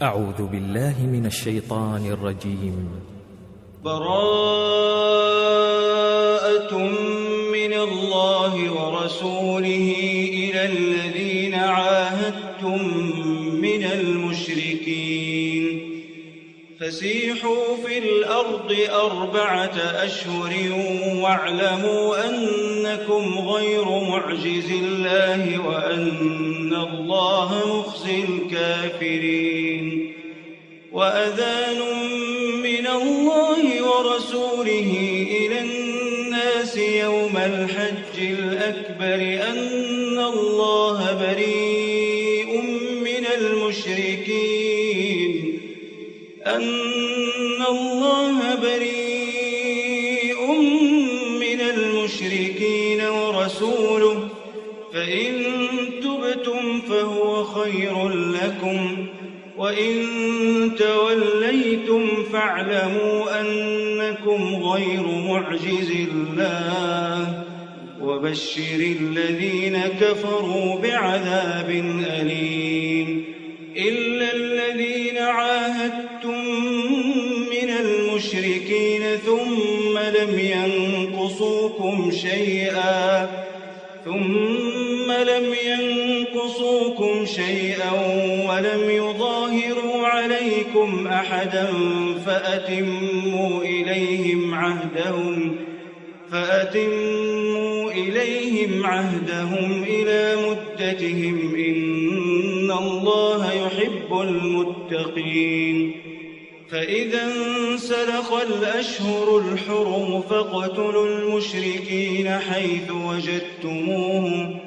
أعوذ بالله من الشيطان الرجيم. براءة من الله ورسوله إلى الذين عاهدتم من المشركين فسيحوا في الأرض 4 أشهر واعلموا أنكم غير معجز الله وأن الله مخزي الكافرين. وأذان من الله ورسوله إلى الناس يوم الحج الأكبر أن الله بريء من المشركين ورسوله فإن تبتم فهو خير لكم وإن توليتم فاعلموا أنكم غير معجز الله وبشر الذين كفروا بعذاب أليم. إلا الذين عاهدتم من المشركين ثم لم ينقصوكم شيئا ولم يظاهروا عليكم أحدا فأتموا إليهم عهدهم إلى مدتهم إن الله يحب المتقين. فإذا انسلخ الأشهر الحرم فاقتلوا المشركين حيث وجدتموهم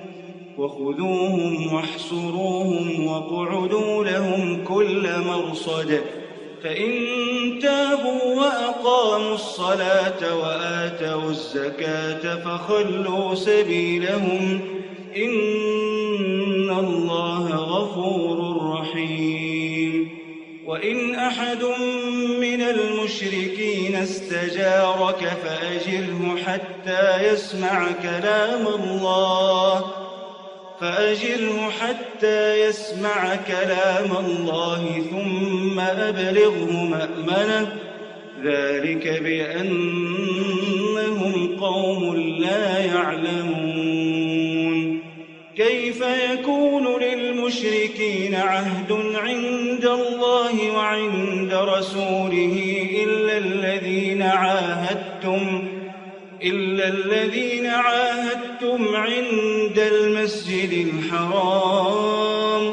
وخذوهم واحصروهم واقعدوا لهم كل مرصد. فإن تابوا وأقاموا الصلاة وآتوا الزكاة فخلوا سبيلهم إن الله غفور رحيم. وإن أحد من المشركين استجارك فأجره حتى يسمع كلام الله ثم أبلغه مأمنه ذلك بأنهم قوم لا يعلمون. كيف يكون للمشركين عهد عند الله وعند رسوله إلا الذين عاهدتم عند المسجد الحرام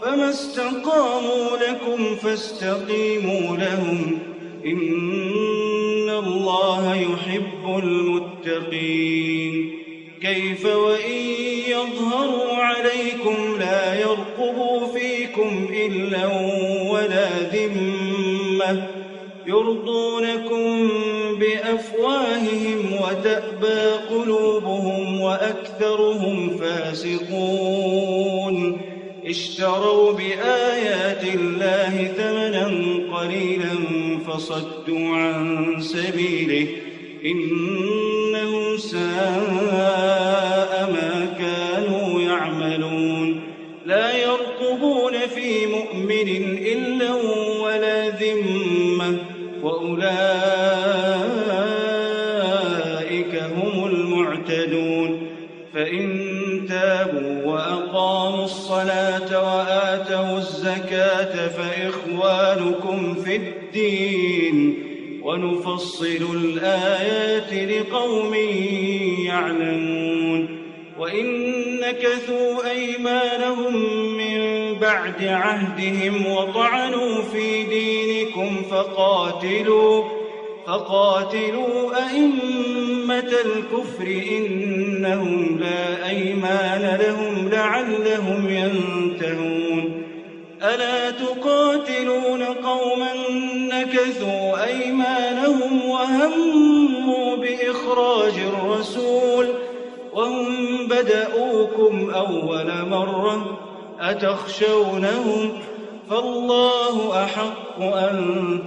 فما استقاموا لكم فاستقيموا لهم إن الله يحب المتقين. كيف وإن يظهروا عليكم لا يرقبوا فيكم إلا ولا ذمة يرضونكم بأفواههم وتأبى قلوبهم وأكثرهم فاسقون. اشتروا بآيات الله ثمنا قليلا فصدوا عن سبيله إنهم ساء ما كانوا يعملون. لا يرقبون في مؤمن إلا ولا ذمة وأولئك هم المعتدون. فإن تابوا وأقاموا الصلاة وآتوا الزكاة فإخوانكم في الدين ونفصل الآيات لقوم يعلمون. وإن نكثوا أيمانهم من بعد عهدهم وطعنوا في دينكم فقاتلوا أئمة الكفر إنهم لا أيمان لهم لعلهم ينتهون. ألا تقاتلون قوما نكثوا أيمانهم وهموا بإخراج الرسول وهم بدأوكم أول مرة أتخشونهم فالله أحق أن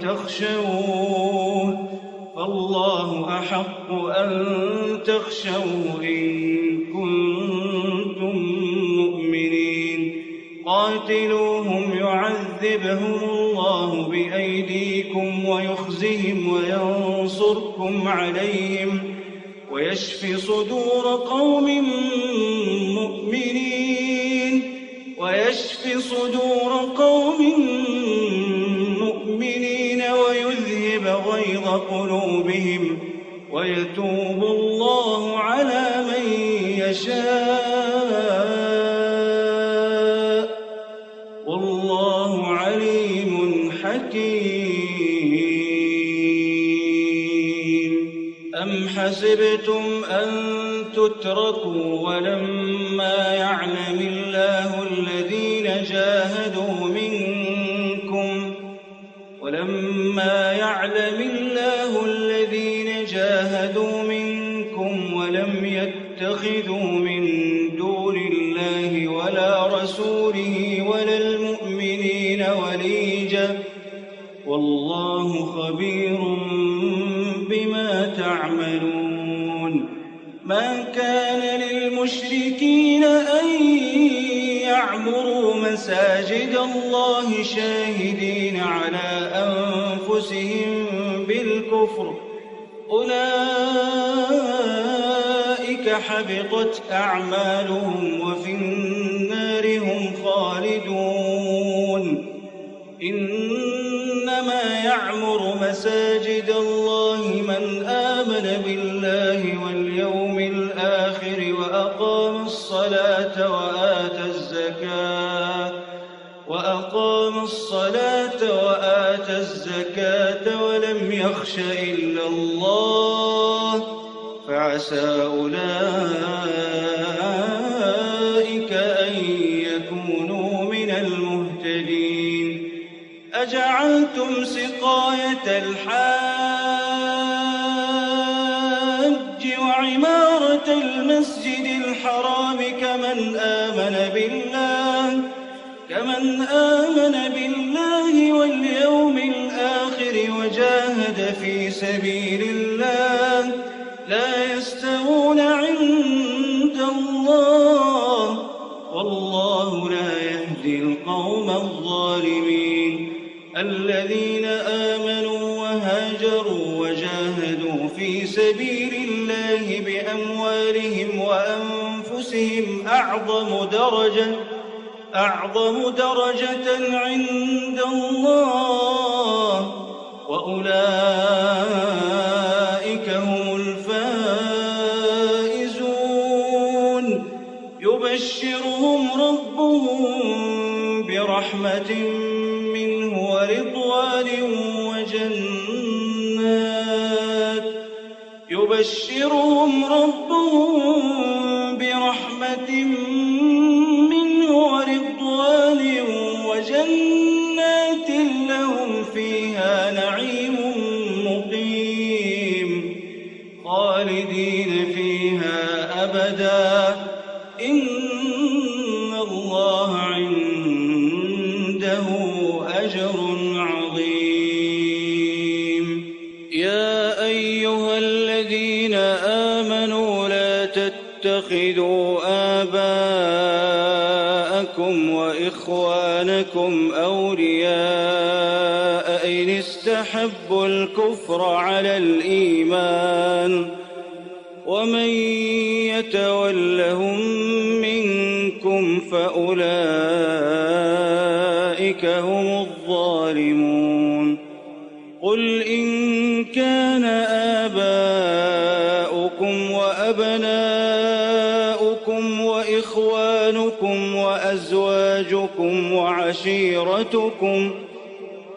تخشوه إن كنتم مؤمنين. قاتلوهم يعذبون يعذبهم الله بأيديكم ويخزهم وينصركم عليهم ويشف صدور قوم مؤمنين ويذهب غيظ قلوبهم ويتوب الله على من يشاء والله عليم حكيم. أم حسبتم أن تتركوا ولما يعلم الله الذين جاهدوا منكم ولم يتخذوا من دون الله ولا رسوله ولا المؤمنين وليجا والله خبير بما تعملون. ما كان للمشركين أن يعمروا مساجد الله شاهدين على أنفسهم بالكفر أولئك حبطت أعمالهم وفي النار هم خالدون. إنما يعمر مساجد الله من آمن بالله واليوم الآخر وأقام الصلاة وآتى الزكاة ولم يخش إلا الله فعسى أولئك أن يكونوا من المهتدين. أجعلتم سقاية الحاج وعمارة المسجد الحرام كمن آمن بالله واليوم الآخر وجاهد في سبيل الله لا يستوون عند الله والله لا يهدي القوم الظالمين. الذين آمنوا وهاجروا وجاهدوا في سبيل الله بأموالهم وأنفسهم أعظم درجة عند الله وأولئك هم الفائزون. يبشرهم ربهم برحمة منه ورضوان وجنات لهم فيها نعيم مقيم خالدين فيها أبدا إن الله عنده أجر عظيم. يا أيها الذين آمنوا لا تتخذوا آباءكم وإخوانكم أولياء إن استحبوا الكفر على الإيمان ومن يتولهم منكم فأولئك هم الظالمون. قل إن كان آباؤكم وأبناؤكم وإخوانكم وأزواجكم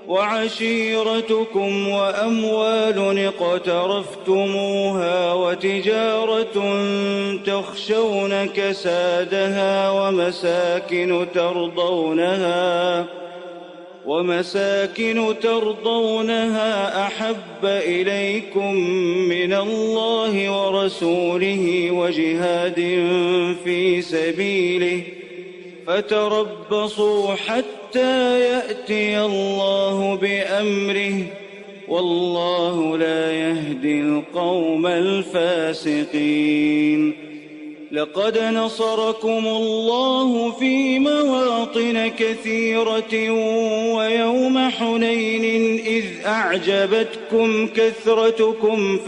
وعشيرتكم وأموال اقترفتموها وتجارة تخشون كسادها ومساكن ترضونها أحب إليكم من الله ورسوله وجهاد في سبيله فتربصوا حتى يأتي الله بأمره والله لا يهدي القوم الفاسقين. لقد نصركم الله في مواطن كثيرة ويوم حنين إذ أعجبتكم كثرتكم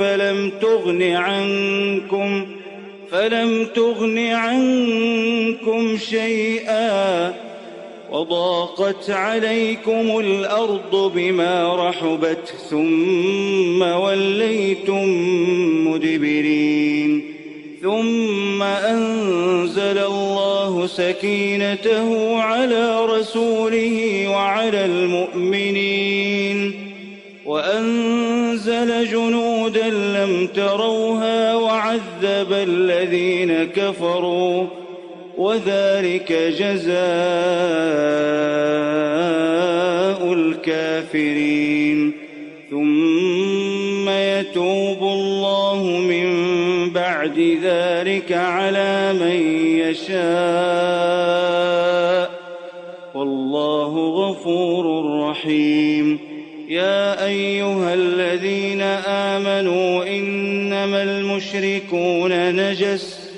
فلم تغن عنكم شيئا وضاقت عليكم الأرض بما رحبت ثم وليتم مدبرين ثم أنزل الله سكينته على رسوله وعلى المؤمنين وأنزل جنودا لم تروها وعذب الذين كفروا وذلك جزاء الكافرين ثم يتوب الله من بعد ذلك على من يشاء والله غفور رحيم يا أيها الذين آمنوا إنما المشركون نجس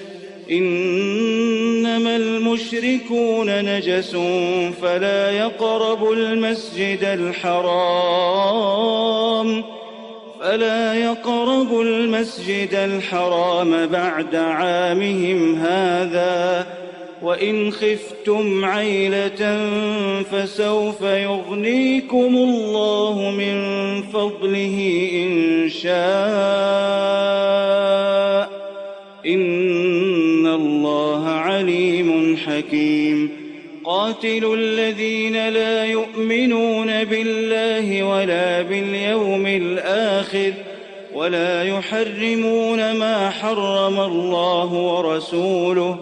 فلا يقربوا المسجد الحرام بعد عامهم هذا وإن خفتم عيلة فسوف يغنيكم الله من فضله إن شاء إن الله عليم حكيم قاتلوا الذين لا يؤمنون بالله ولا باليوم الآخر ولا يحرمون ما حرم الله ورسوله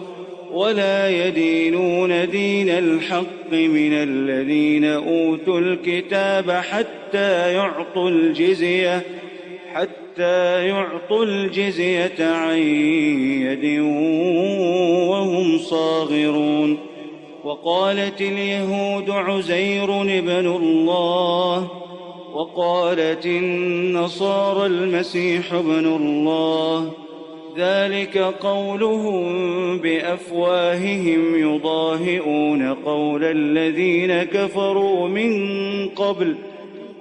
ولا يدينون دين الحق من الذين أوتوا الكتاب حتى يعطوا الجزية عن يد وهم صاغرون وقالت اليهود عزير ابن الله وقالت النصارى المسيح ابن الله ذلك قولهم بأفواههم يضاهئون قول الذين كفروا من قبل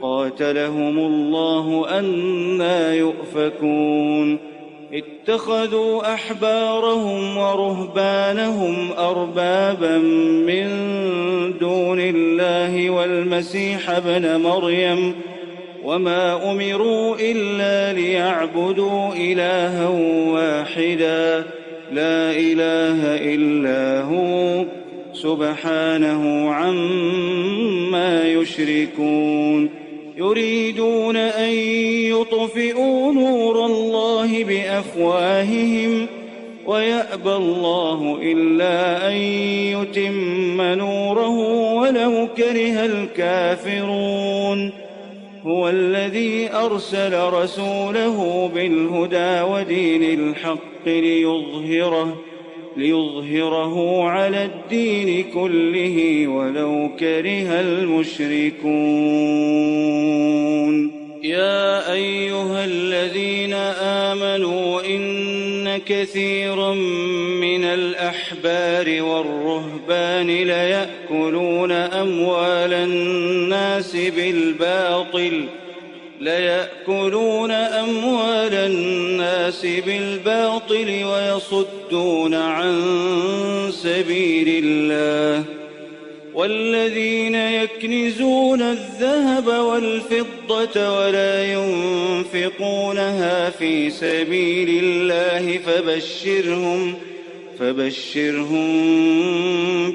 قاتلهم الله أنى يؤفكون اتخذوا أحبارهم ورهبانهم أربابا من دون الله والمسيح ابن مريم وما أمروا إلا ليعبدوا إلها واحدا لا إله إلا هو سبحانه عما يشركون يريدون أن يطفئوا نور الله بأفواههم ويأبى الله إلا أن يتم نوره ولو كره الكافرون هو الذي أرسل رسوله بالهدى ودين الحق ليظهره على الدين كله ولو كره المشركون يا أيها الذين آمنوا إن كثيرا من الأحبار والرهبان ليأكلون أموال الناس بالباطل ويصدون عن سبيل الله والذين يكنزون الذهب والفضة ولا ينفقونها في سبيل الله فبشرهم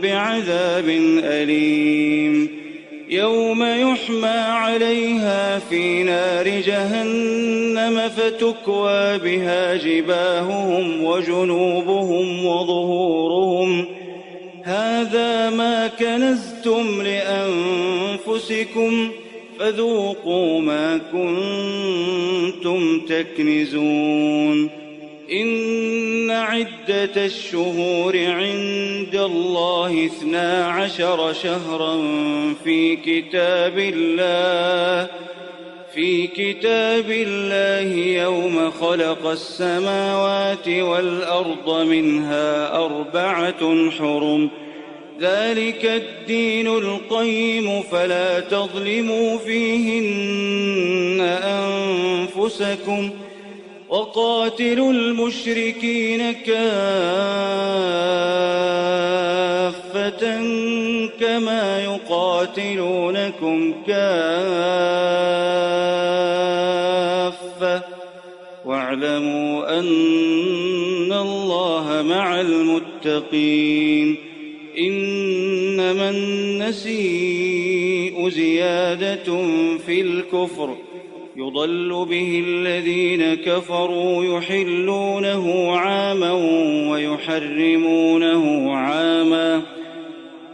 بعذاب أليم يوم يحمى عليها في نار جهنم فتكوى بها جباههم وجنوبهم وظهورهم هذا ما كنزتم لأنفسكم فذوقوا ما كنتم تكنزون إن عدة الشهور عند الله 12 شهرا في في كتاب الله يوم خلق السماوات والأرض منها 4 حرم ذلك الدين القيم فلا تظلموا فيهن أنفسكم وقاتلوا المشركين كافة كما يقاتلونكم كافة واعلموا أن الله مع المتقين إنما النسيء زيادة في الكفر يضل به الذين كفروا يحلونه عاما ويحرمونه عاما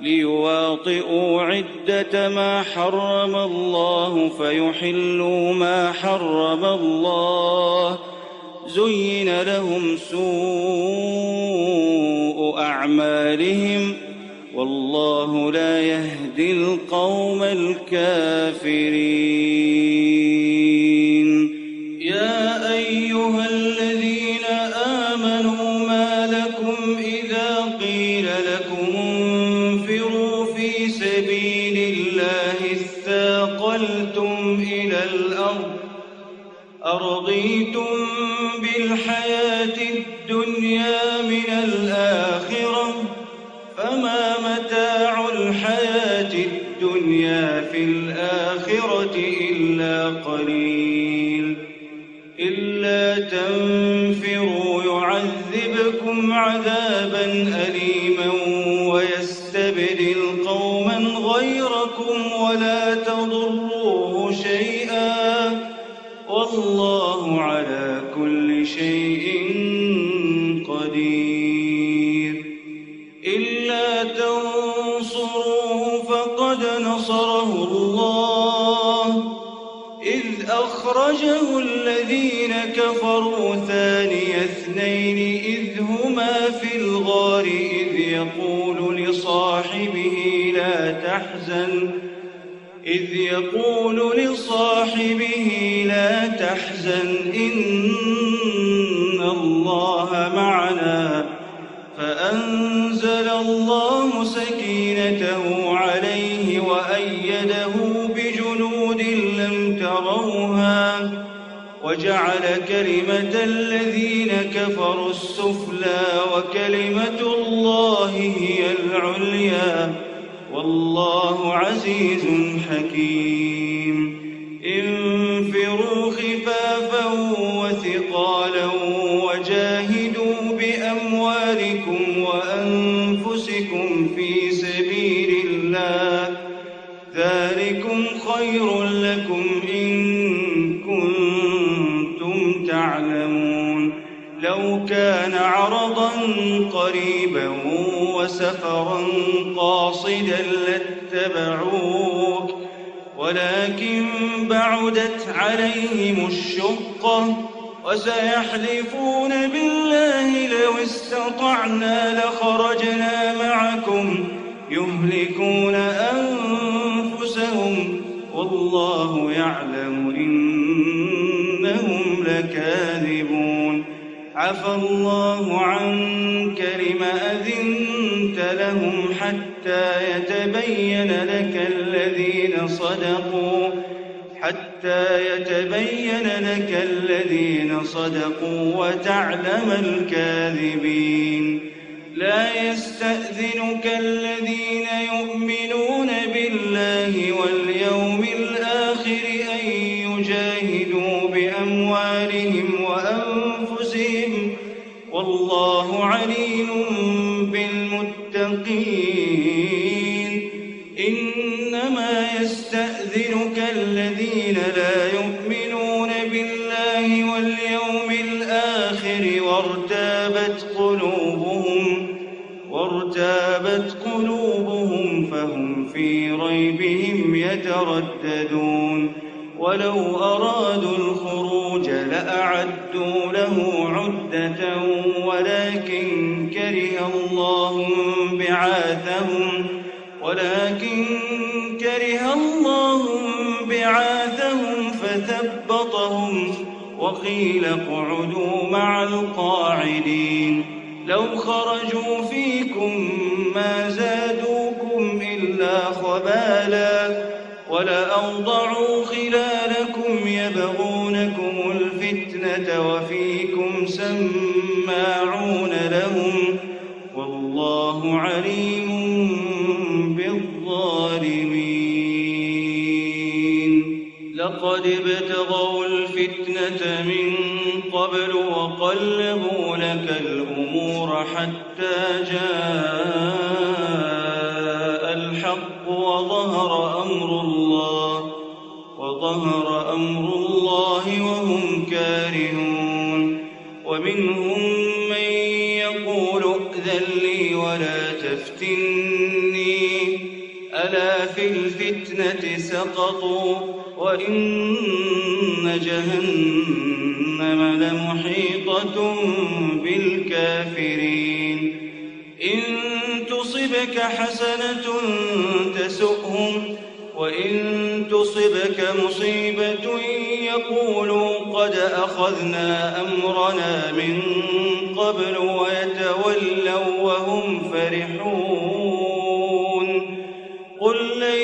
ليواطئوا عدة ما حرم الله فيحلوا ما حرم الله زين لهم سوء أعمالهم والله لا يهدي القوم الكافرين يا أيها الذين آمنوا ما لكم إذا قيل لكم انفروا في سبيل الله اثاقلتم إلى الأرض أرضيتم بالحياة الدنيا من الآخرة فما متاع الحياة الدنيا في الآخرة إلا قليل إلا تنفروا يعذبكم عذابا أليما ويستبدل قوما غيركم ولا تضروه شيئا والله على كل شيء قدير إلا تنصروه فقد نصره الله إذ أخرجه الذين كفروا ثاني اثنين إذ هما في الغار إذ يقول لصاحبه لا تحزن إن الله معنا فأنزل الله سكينته عليه وأيده بجنود لم تروها وجعل كلمة الذين كفروا السفلى وكلمة الله هي العليا والله عزيز حكيم انفروا خفافا وثقالا وجاهدوا بأموالكم وأنفسكم في سبيل الله ذلكم خير لكم إن كنتم تعلمون لو كان عرضا قريبا وسفرا قاصدا لاتبعوك ولكن بعدت عليهم الشقة وسيحلفون بالله لو استطعنا لخرجنا معكم يهلكون أنفسهم والله يعلم إنهم لكاذبون عفى الله عنك لم أذنت لهم حتى يتبين لك الذين صدقوا وتعلم الكاذبين لا يستأذنك الذين يؤمنون بالله واليوم الآخر أن يجاهدوا بأموالهم وأنفسهم والله عليم بالمتقين إنما يستأذنك الذين لا يؤمنون بالله واليوم الآخر وارتابت قلوبهم فهم في ريبهم يترددون ولو أرادوا الخروج لأعدوا له عدة ولكن كره الله بعاثهم فثبطهم وقيل اقعدوا مع القاعدين لو خرجوا فيكم ما زادوكم إلا خبالا ولأوضعوا خلالكم يبغونكم الفتنة وفيكم سماعون لهم والله عليم بالظالمين لقد ابتغوا الفتنة من قبل وقلبوا لك الأمور حتى جاء الحق وظهر أمر الله وهم كارهون ومنهم من يقول ائذن لي ولا تفتني ألا في الفتنة سقطوا وإن جهنم لمحيطة بالكافرين إن تصبك حسنة تسؤهم وإن تصبك مصيبة يقولوا قد أخذنا أمرنا من قبل ويتولوا وهم فرحون قل لن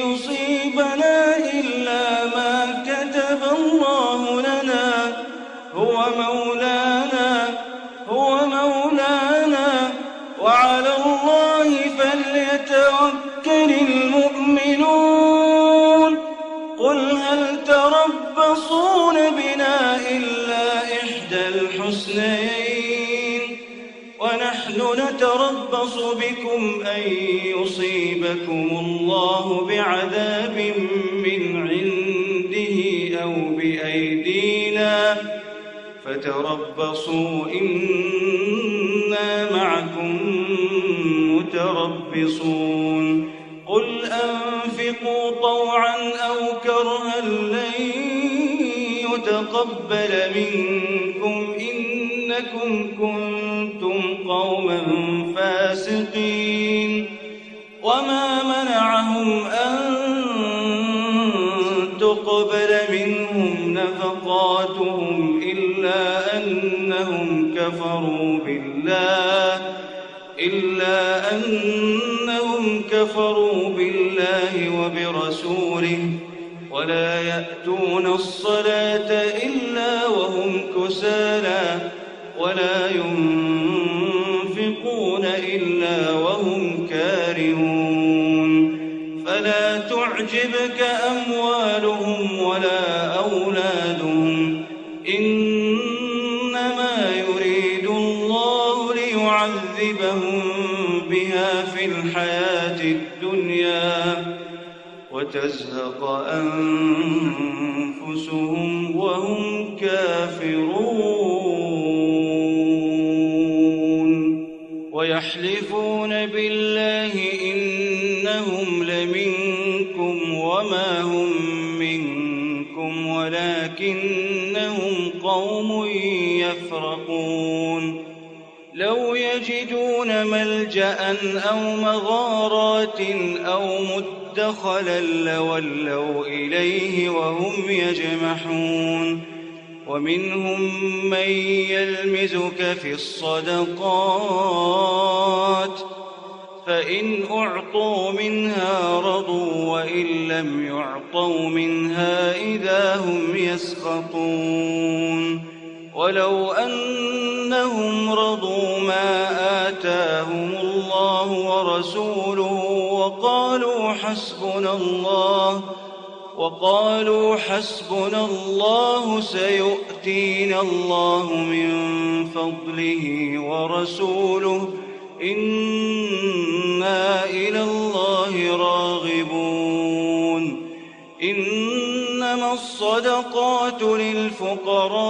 يصيبنا إلا ما كتب الله لنا هو مولانا وعلى الله فليتوكل المؤمنون قل هل تربصون بنا إلا إحدى الحسنيين ونحن نتربص بكم أن يصيبكم الله بعذاب من عنده أو بأيدينا فتربصوا إنا معكم متربصون قل أنفقوا طوعا أو كرها لن يتقبل منكم إنكم كنتم قوما فاسقين وما منعهم أن تقبل منهم نفقاتهم إلا أنهم كفروا بالله وبرسوله ولا يأتون الصلاة إلا وهم كسالى ولا ينفقون إلا وهم كارهون فلا تعجبك أموالهم ولا أولادهم إنما يريد الله ليعذبهم بها في الحياة الدنيا وتزهق أنفسهم وهم كافرون ويحلفون بالله إنهم لمنكم وما هم منكم ولكنهم قوم يفرقون لو يجدون ملجأ أو مغارات أو مدخلا لولوا إليه وهم يجمحون ومنهم من يلمزك في الصدقات فإن أعطوا منها رضوا وإن لم يعطوا منها إذا هم يسخطون ولو أنهم رضوا ما آتاهم الله ورسوله وقالوا حسبنا الله سيؤتينا الله من فضله ورسوله إنا إلى الله راغبون إنما الصدقات للفقراء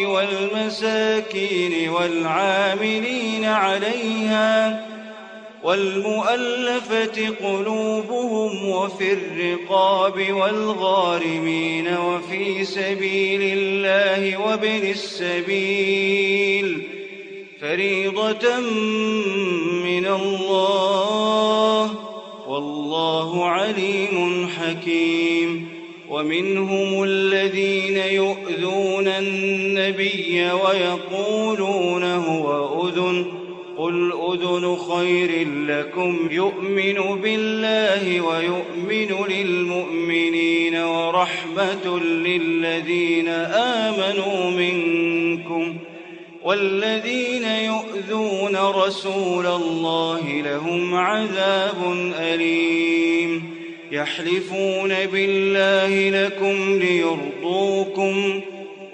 والمساكين والعاملين عليها والمؤلفة قلوبهم وفي الرقاب والغارمين وفي سبيل الله وابن السبيل فريضة من الله والله عليم حكيم ومنهم الذين يؤذون النبي ويقولون هو أذن قل أذن خير لكم يؤمن بالله ويؤمن للمؤمنين ورحمة للذين آمنوا منكم والذين يؤذون رسول الله لهم عذاب أليم يحلفون بالله لكم ليرضوكم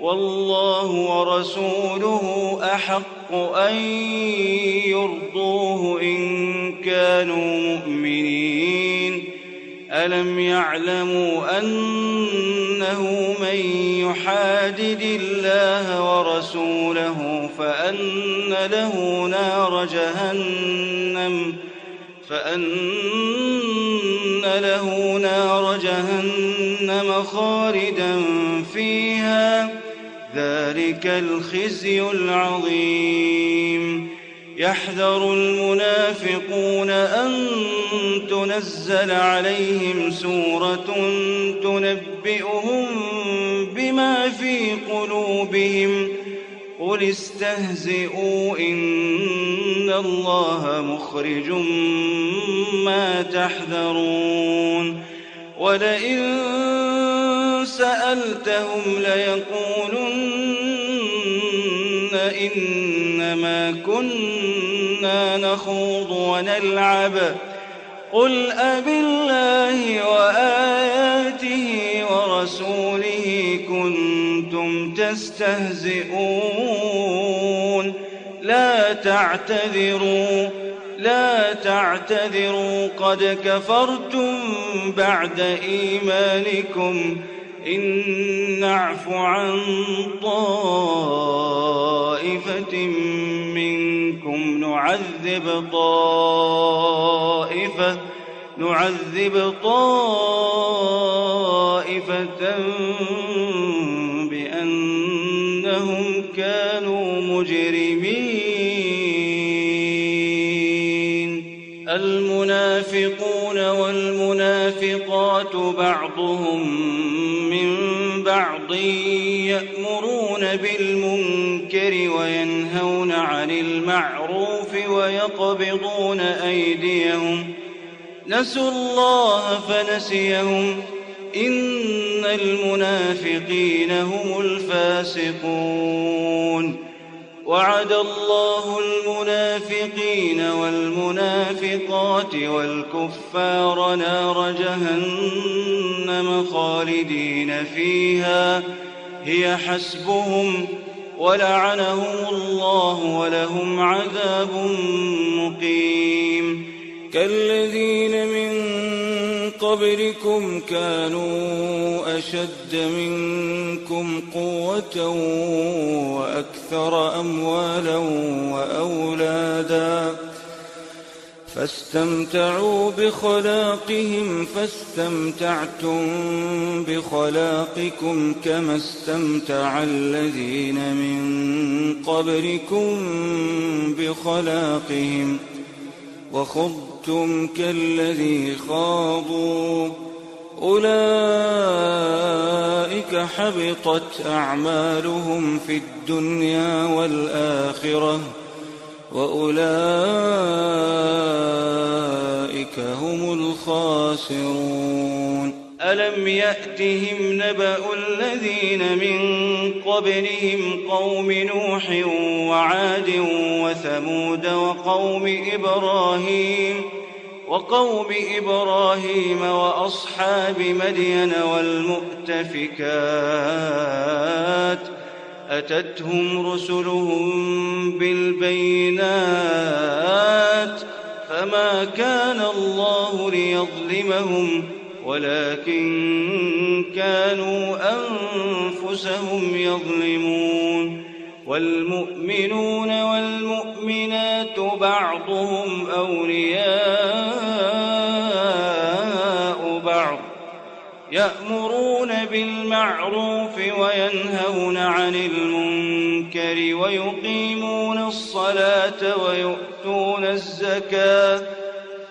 والله ورسوله أحق أن يرضوه إن كانوا مؤمنين ألم يعلموا أنه من يحادد الله ورسوله فأن له نار جهنم خالدا فيها ذلك الخزي العظيم يحذر المنافقون أن تنزل عليهم سورة تنبئهم بما في قلوبهم قل استهزئوا إن الله مخرج ما تحذرون ولئن سألتهم ليقولن إنما كنا نخوض ونلعب قل أبالله وآياته ورسوله كنتم تستهزئون لا تعتذروا قد كفرتم بعد إيمانكم إن نعف عن طائفة منكم نعذب طائفة بأنهم كانوا مجرمين المنافقون والمنافقات بعضهم من بعض يأمرون بالمنكر وينهون عن المعروف ويقبضون أيديهم نسوا الله فنسيهم إن المنافقين هم الفاسقون وعد الله المنافقين والمنافقات والكفار نار جهنم خالدين فيها هي حسبهم ولعنهم الله ولهم عذاب مقيم كالذين من قبلكم كانوا أشد منكم قوة وأكثر أموالا وأولادا فاستمتعوا بخلاقهم فاستمتعتم بخلاقكم كما استمتع الذين من قبلكم بخلاقهم وخضتم كالذي خاضوا أولئك حبطت أعمالهم في الدنيا والآخرة وأولئك هم الخاسرون ألم يأتهم نبأ الذين من قبلهم قوم نوح وعاد وثمود وقوم إبراهيم وأصحاب مدين والمؤتفكات أتتهم رسلهم بالبينات فما كان الله ليظلمهم ولكن كانوا أنفسهم يظلمون والمؤمنون والمؤمنات بعضهم أولياء بعض يأمرون بالمعروف وينهون عن المنكر ويقيمون الصلاة ويؤتون الزكاة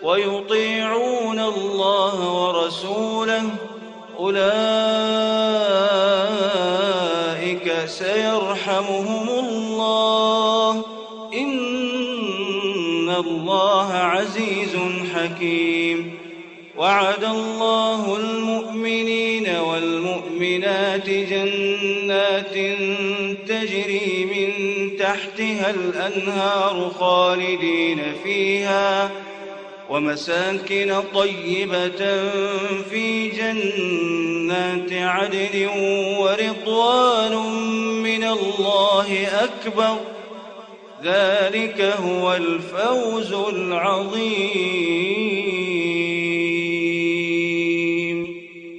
ويطيعون الله ورسوله أولئك سيرحمهم الله، إن الله عزيز حكيم. وعد الله المؤمنين والمؤمنات جنات تجري من تحتها الأنهار خالدين فيها، ومساكن طيبة في جنات عدن، ورضوان من الله أكبر، ذلك هو الفوز العظيم.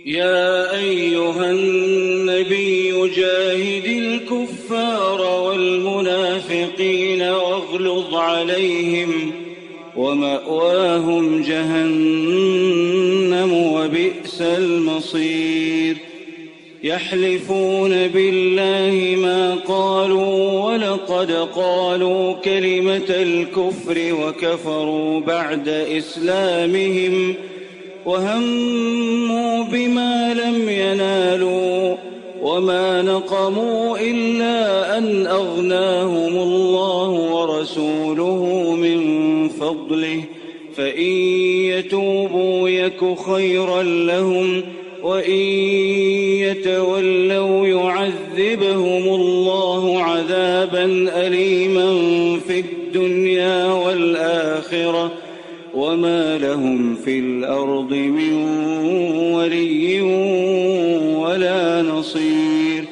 يا أيها النبي جاهد الكفار والمنافقين واغلظ عليهم، ومأواهم جهنم وبئس المصير. يحلفون بالله ما قالوا ولقد قالوا كلمة الكفر وكفروا بعد إسلامهم، وهموا بما لم ينالوا، وما نقموا إلا أن أغناهم الله ورسوله من فضله، فإن يتوبوا يك خيرا لهم، وإن يتولوا يعذبهم الله عذابا أليما في الدنيا والآخرة، وما لهم في الأرض من ولي ولا نصير.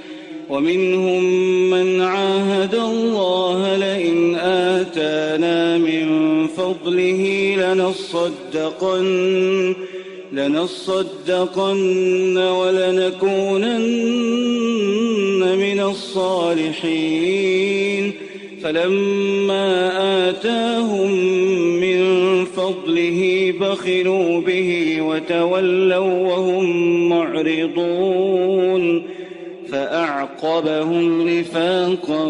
ومنهم من عاهد الله لئن آتانا من فضله لنصدقن ولنكونن من الصالحين، فلما آتاهم من فضله بخلوا به وتولوا وهم معرضون، فأعقبهم نفاقا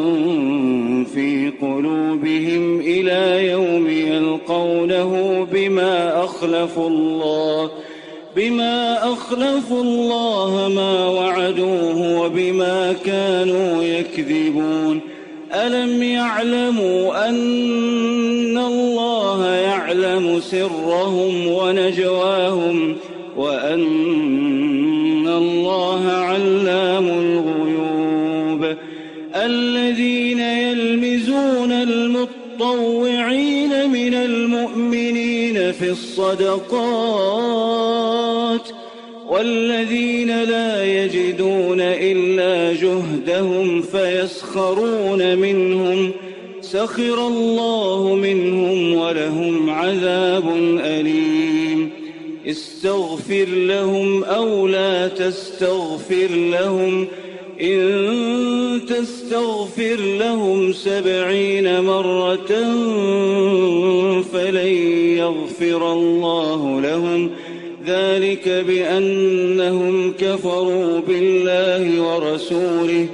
في قلوبهم إلى يوم يلقونه بما أخلفوا الله ما وعدوه وبما كانوا يكذبون. ألم يعلموا أن الله يعلم سرهم ونجواهم، وأن الله علام الغيوب. الذين يلمزون المطوعين من المؤمنين في الصدقات، والذين لا يجدون إلا جهدهم فيسخرون منهم، سخر الله منهم ولهم عذاب أليم. استغفر لهم أو لا تستغفر لهم، إن تستغفر لهم 70 مرة فلن يغفر الله لهم، ذلك بأنهم كفروا بالله ورسوله،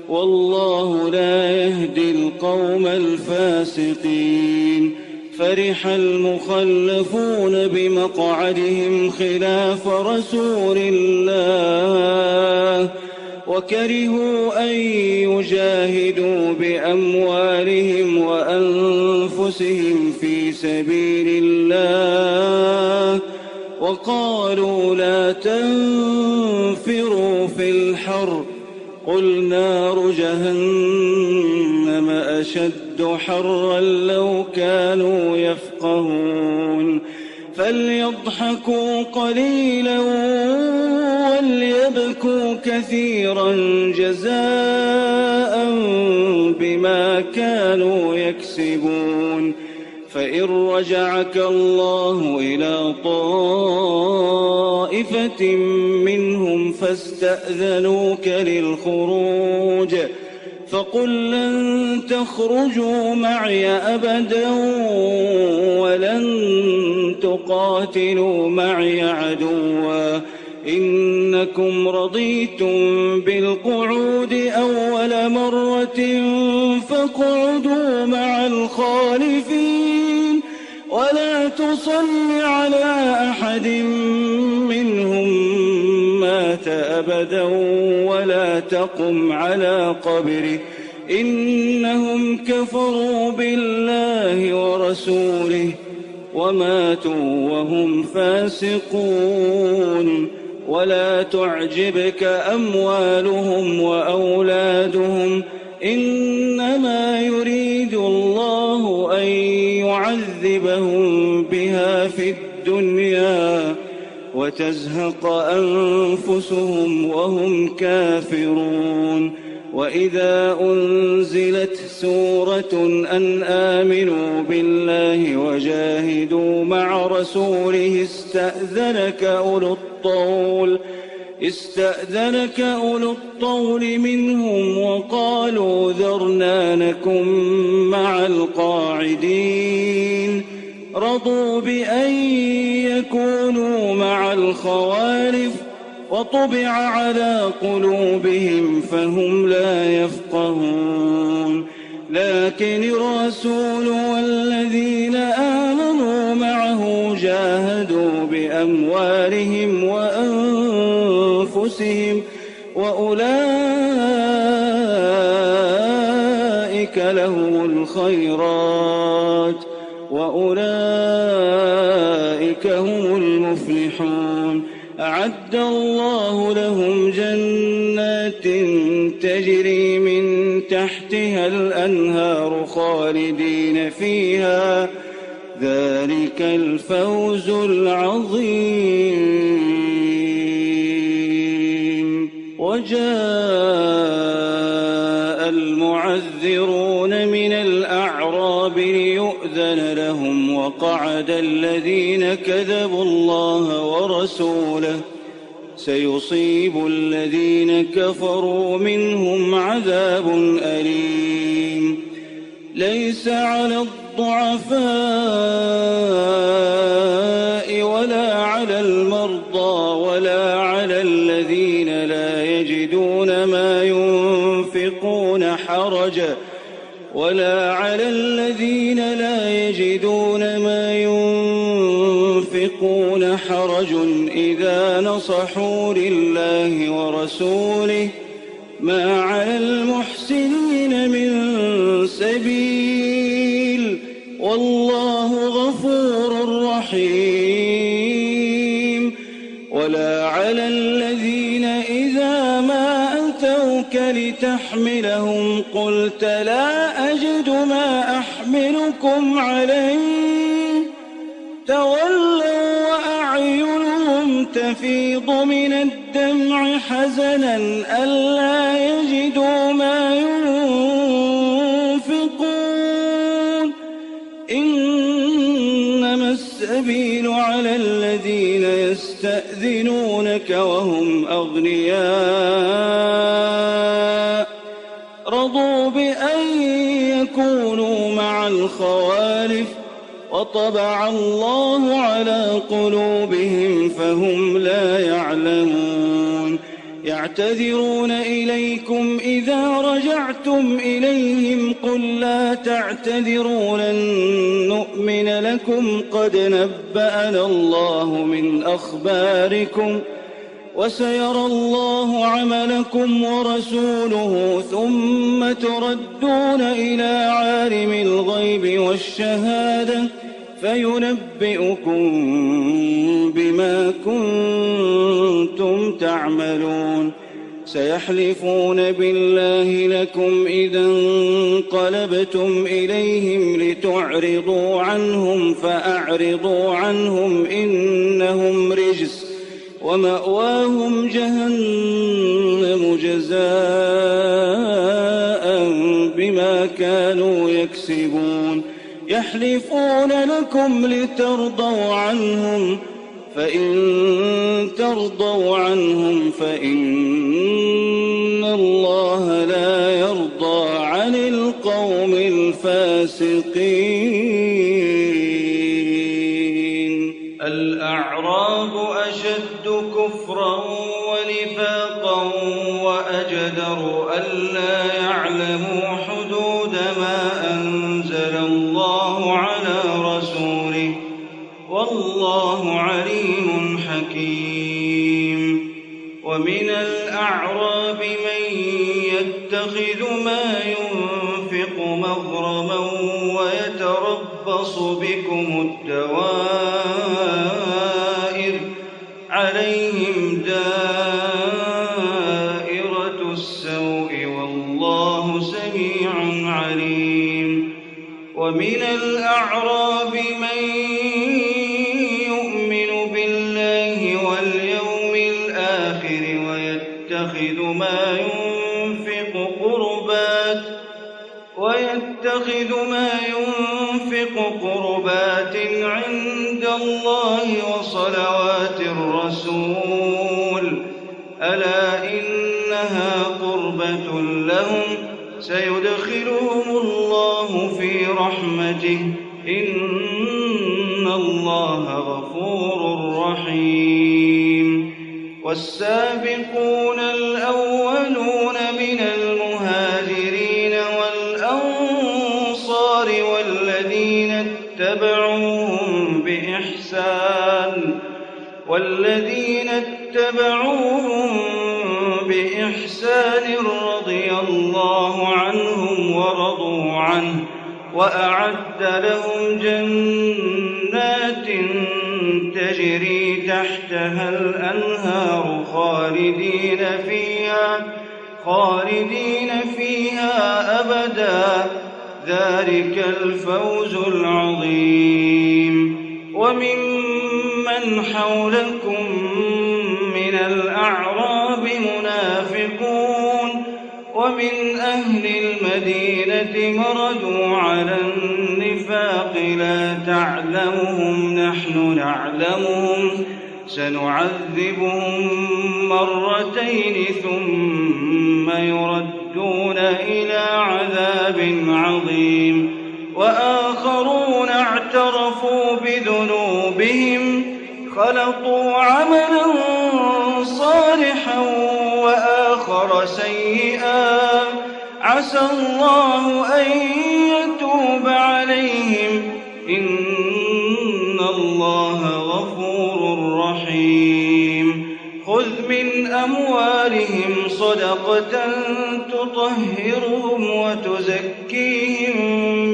والله لا يهدي القوم الفاسقين. فرح المخلفون بمقعدهم خلاف رسول الله، وكرهوا أن يجاهدوا بأموالهم وأنفسهم في سبيل الله، وقالوا لا تنفروا في الحر، قل نار جهنم أشد حرا لو كانوا يفقهون. فليضحكوا قليلا وليبكوا كثيرا جزاء بما كانوا يكسبون. فإن رجعك الله إلى طائفة منهم فاستأذنوك للخروج فقل لن تخرجوا معي أبدا ولن تقاتلوا معي عدوا، إنكم رضيتم بالقعود أول مرة فاقعدوا مع الخالفين، ولا تصل على أحد منهم مات الموتى أبدا ولا تقم على قبره إنهم كفروا بالله ورسوله وماتوا وهم فاسقون. ولا تعجبك أموالهم وأولادهم إنما يريد الله أن يعذبهم بها في الدنيا وتزهق أنفسهم وهم كافرون. وإذا أنزلت سورة أن آمنوا بالله وجاهدوا مع رسوله استأذنك أولو الطول منهم وقالوا ذرنا نكن مع القاعدين. رضوا بأن يكونوا مع الخوالف وطبع على قلوبهم فهم لا يفقهون. لكن الرسول والذين آمنوا معه جاهدوا بأموالهم وأنفسهم وأولئك لهم الخيرات وأولئك هم المفلحون. أعد الله لهم جنات تجري من تحتها الأنهار خالدين فيها ذلك الفوز العظيم. وجاء المعذرون من الأعراب ليؤذن لهم وقعد الذين كذبوا الله ورسوله سيصيب الذين كفروا منهم عذاب أليم. ليس على الضعفاء ولا على المرضى ولا على الذين لا يجدون ما ينفقون حرج إذا نصحوا لله ورسوله ما على المحسنين من سبيل والله غفور رحيم. ولا على الذين إذا ما أتوك لتحملهم قلت لا أجد ما أحملكم عليه تولوا وأعينهم تفيض من الدمع حزنا ألا يجدوا ما ينفقون. إنما السبيل على الذين يستأذنونك وهم أغنياء رضوا بأن يكونوا مع الخوالف وطبع الله على قلوبهم فهم لا يعلمون. يعتذرون إليكم إذا رجعتم إليهم قل لا تعتذروا لن نؤمن لكم قد نبأنا الله من أخباركم وسيرى الله عملكم ورسوله ثم تردون إلى عالم الغيب والشهادة فينبئكم بما كنتم تعملون. سيحلفون بالله لكم إذا انقلبتم إليهم لتعرضوا عنهم فأعرضوا عنهم إنهم رجس ومأواهم جهنم جزاء بما كانوا يكسبون. يحلفون لكم لترضوا عنهم فإن ترضوا عنهم فإن الله لا يرضى عن القوم الفاسقين. الأعراب أشد كفرا ونفاقا وأجدر ألا يعلموا حدود ما أنزل الله على رسوله والله عليم حكيم. ومن الأعراب من يتخذ ما ينفق مغرما ويتربص بكم الدوائر عليهم دائرة السوء والله سميع عليم ومن الأعراب من يؤمن بالله واليوم الآخر ويتخذ ما ينفق قربات عند الله وصلوات الرسول ألا إنها قربة لهم سيدخلهم الله في رحمته إن الله غفور رحيم والسابقون الأولون من المهاجرين والأنصار والذين اتبعوهم بإحسان رضي الله عنهم ورضوا عنه وأعد لهم جنات تجري تحتها الأنهار خالدين فيها أبدا ذلك الفوز العظيم وممن حولكم من الأعراب منافقون ومن أهل المدينة مردوا على النفاق لا تعلمهم نحن نعلمهم سنعذبهم مرتين ثم يردون إلى عذاب عظيم وآخرون اعترفوا بذنوبهم خلطوا عملا صالحا وآخر سيئا عسى الله أن يتوب عليهم إن الله غفور رحيم خذ من أموالهم صدقة تطهرهم وتزكيهم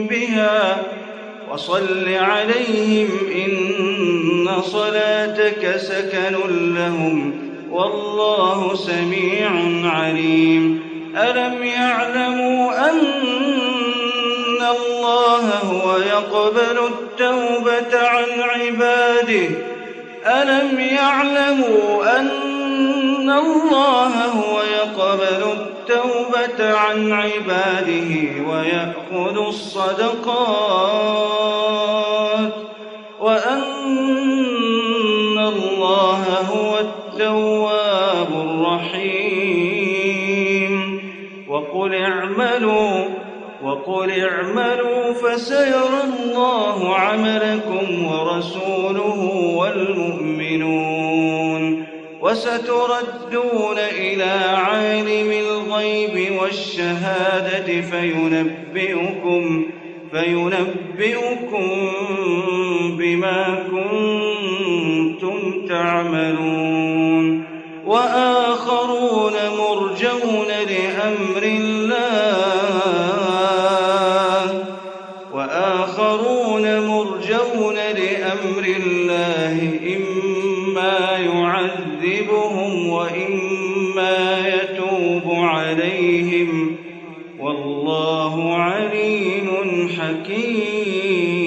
بها وصل عليهم إن صلاتك سكن لهم والله سميع عليم ألم يعلموا أن الله هو يقبل التوبة عن عباده ألم يعلموا أن الله هو يقبل التوبة عن عباده ويأخذ الصدقات وأن الله هو التواب الرحيم وقل اعملوا فسيرى الله عملكم ورسوله والمؤمنون وستردون إلى عالم الغيب والشهادة فينبئكم بما كنتم تعملون وآخرون مرجون لأمر الله إما يعذبهم وإما يتوب عليهم والله عليم حكيم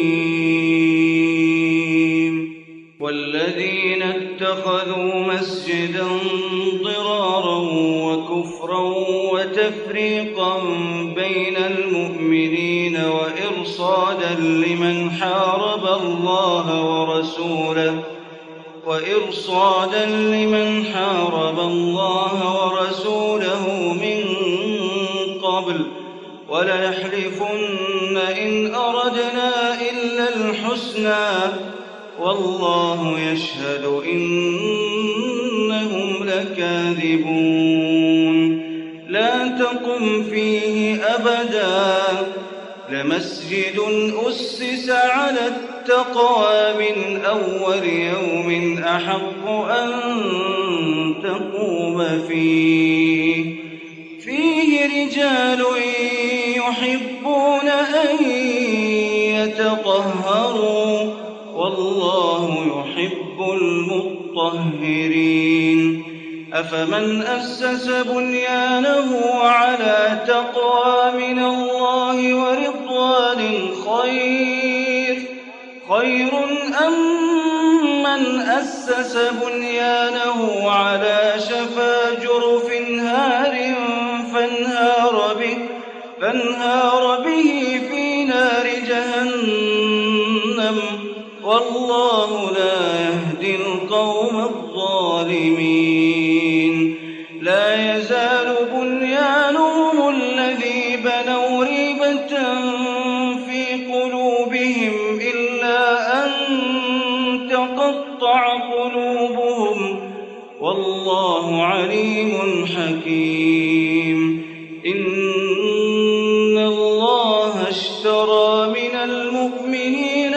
والذين اتخذوا مسجدا ضرارا وكفرا وتفريقا بين المؤمنين وإرصادا لمن حارب الله ورسوله من قبل وليحلفن إن أردنا إلا الحسنى والله يشهد إنهم لكاذبون لا تقم فيه أبدا لمسجد أسس على التقوى من أول يوم أحق أن تقوم فيه رجال يحبون أن يتطهروا والله يحب المطهرين أفمن أسس بنيانه على تقوى من الله ورضوان خير أم من أسس بنيانه على شفا جرف هار فانهار به في نار جهنم والله لا يهدي القوم الظالمين لا يزال بنيانهم الذي بنوا ريبة في قلوبهم إلا أن تقطع قلوبهم والله عليم حكيم إن الله اشترى من المؤمنين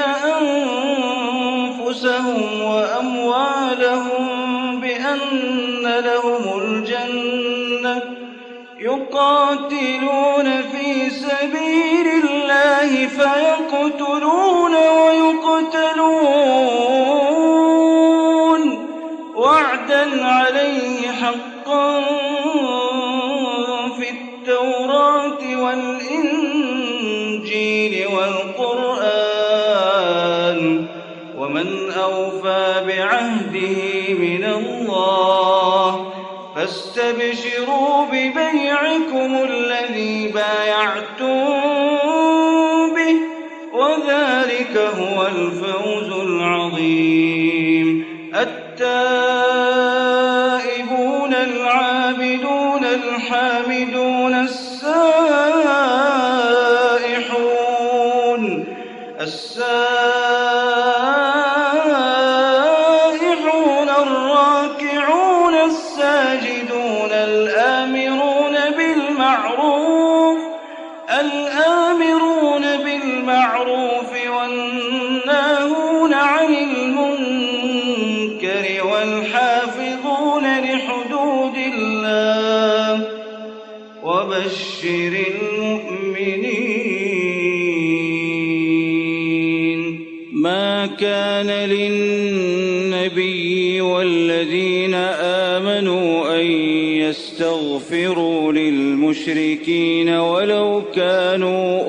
أنفسهم وأموالهم بأن لهم الجنة يقاتلون في سبيل الله فيقتلون ويقتلون وعدا عليه حقا في التوراة والإنجيل والقرآن ومن أوفى بعهده من الله فاستبشروا ببيعكم الذي بايعتم به وذلك هو الفوز العظيم التائبون العابدون الحامدون السائحون الراكعون الساجدون الآمرون بالمعروف والناهون عن المنكر والحافظون لحدود الله وبشر المؤمنين ما كان للنبي والذين آمنوا أن يستغفروا للمشركين ولو كانوا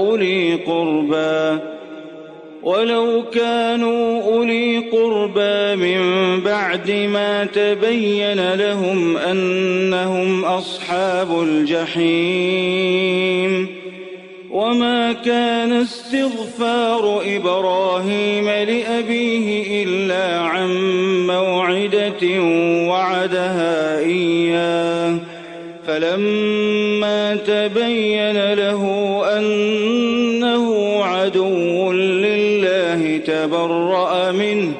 أولي قربى من بعد ما تبين لهم أنهم أصحاب الجحيم وما كان استغفار إبراهيم لأبيه إلا عن موعدة وعدها إياه فلما تبين له أنه عدو لله تبرأ منه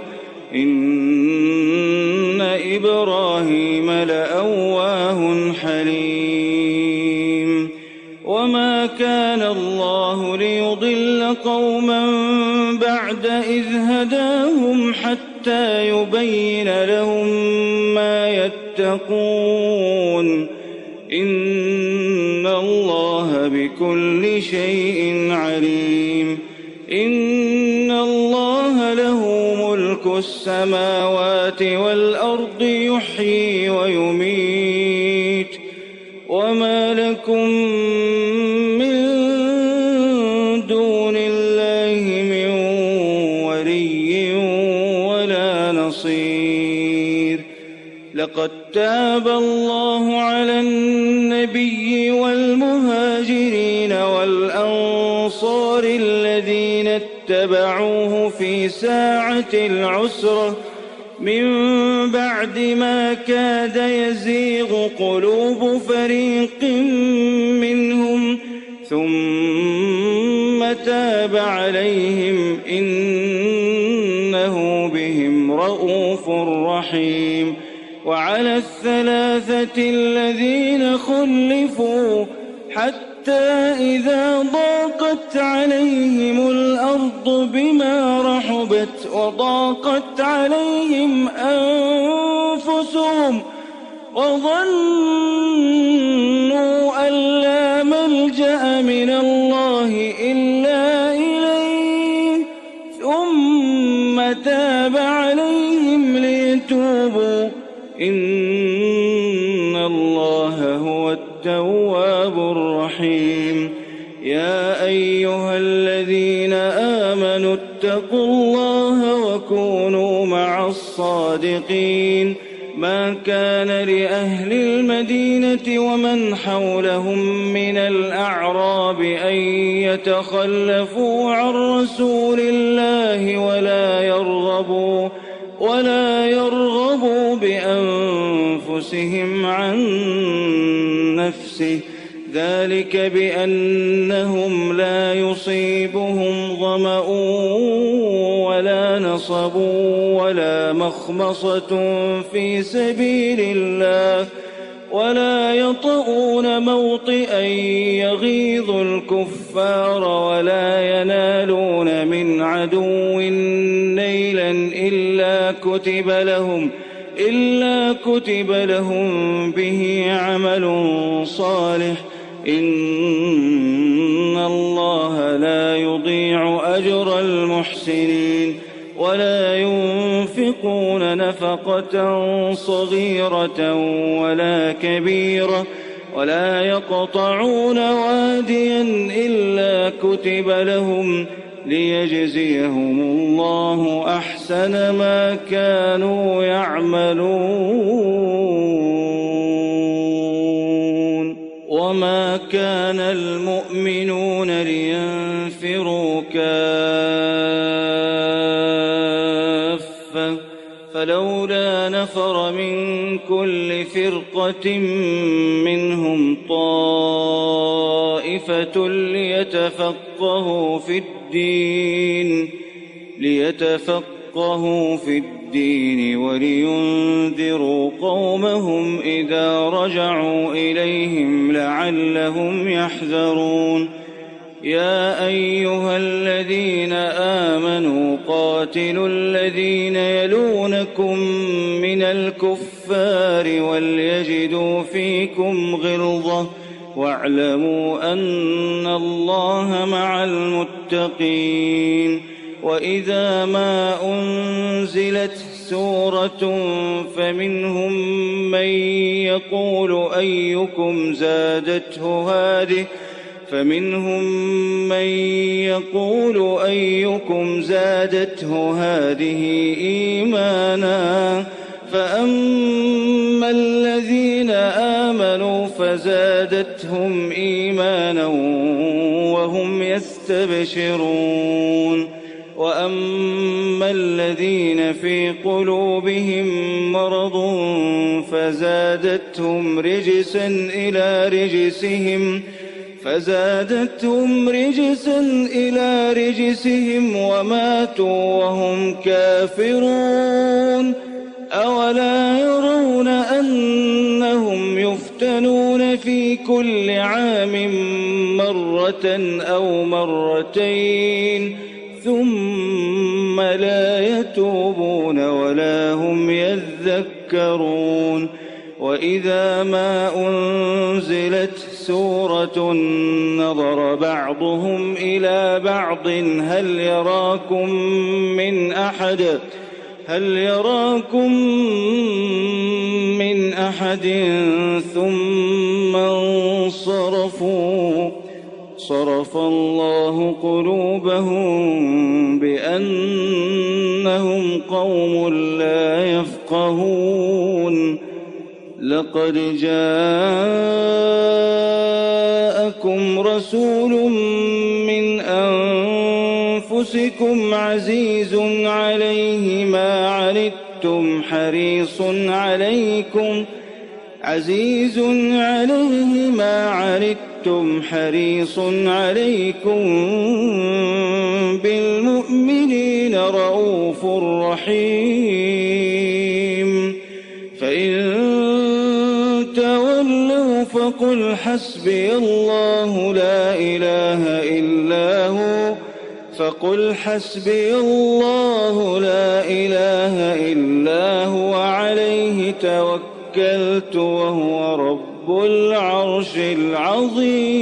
إن إبراهيم لأواه حليم وما كان الله ليضل قوما بعد إذ هداهم حتى يبين لهم ما يتقون إن الله بكل شيء عليم إن الله له ملك السماوات والأرض يحيي ويميت وما لكم من دون الله من ولي ولا نصير لقد تاب الله على النبي والمهاجرين والأنصار الذين اتبعوه في ساعة العسرة من بعد ما كاد يزيغ قلوب فريق منهم ثم تاب عليهم إنه بهم رءوف رحيم وعلى الثلاثة الذين خلفوا حتى إذا ضاقت عليهم الأرض بما رحبت وضاقت عليهم أنفسهم وظنوا أن لا ملجأ من الله إلا إليه ثم تاب عليهم ليتوبوا إن الله هو التواب الرحيم. يا أيها الذين آمنوا اتقوا الله وكونوا مع الصادقين. ما كان لأهل المدينة ومن حولهم من الأعراب أن يتخلفوا عن رسول الله ولا يرغبوا بأنفسهم عن نفسه، ذلك بأنهم لا يصيبهم ظمأ ولا نصب ولا مخمصة في سبيل الله ولا يطؤون موطئا يغيظ الكفار ولا ينالون من عدو نيلا إلا كتب لهم به عمل صالح. إن الله لا يضيع أجر المحسنين. ولا ينفقون نفقة صغيرة ولا كبيرة ولا يقطعون واديا إلا كتب لهم ليجزيهم الله أحسن ما كانوا يعملون. وما كان المؤمنون لينفروا كافة فلولا نفر من كل فرقة منهم طائفة ليتفقهوا في الدين ولينذروا قومهم إذا رجعوا إليهم لعلهم يحذرون. يا أيها الذين آمنوا قاتلوا الذين يلونكم من الكفار وليجدوا فيكم غلظة واعلموا أن الله مع المتقين. وإذا ما أنزلت سورة فمنهم من يقول أيكم زادته هذه إيمانا فأما الذين آمنوا فزادتهم إيمانا وهم يستبشرون. وأما الذين في قلوبهم مرض فزادتهم رجسا إلى رجسهم وماتوا وهم كافرون. أولا يرون أنهم يفتنون في كل عام مرة أو مرتين ثم لا يتوبون ولا هم يذكرون. وإذا ما أنزلت سورة نظر بعضهم إلى بعض هل يراكم من أحد ثم انصرفوا صرف الله قلوبهم بأنهم قوم لا يفقهون. لقد جاءكم رسول من أنفسكم عزيز عليه ما عنتم حريص عليكم بالمؤمنين رؤوف رحيم. فإن تولوا فقل حسبي الله لا إله إلا هو عليه توكلت توكلت وهو رب العرش العظيم.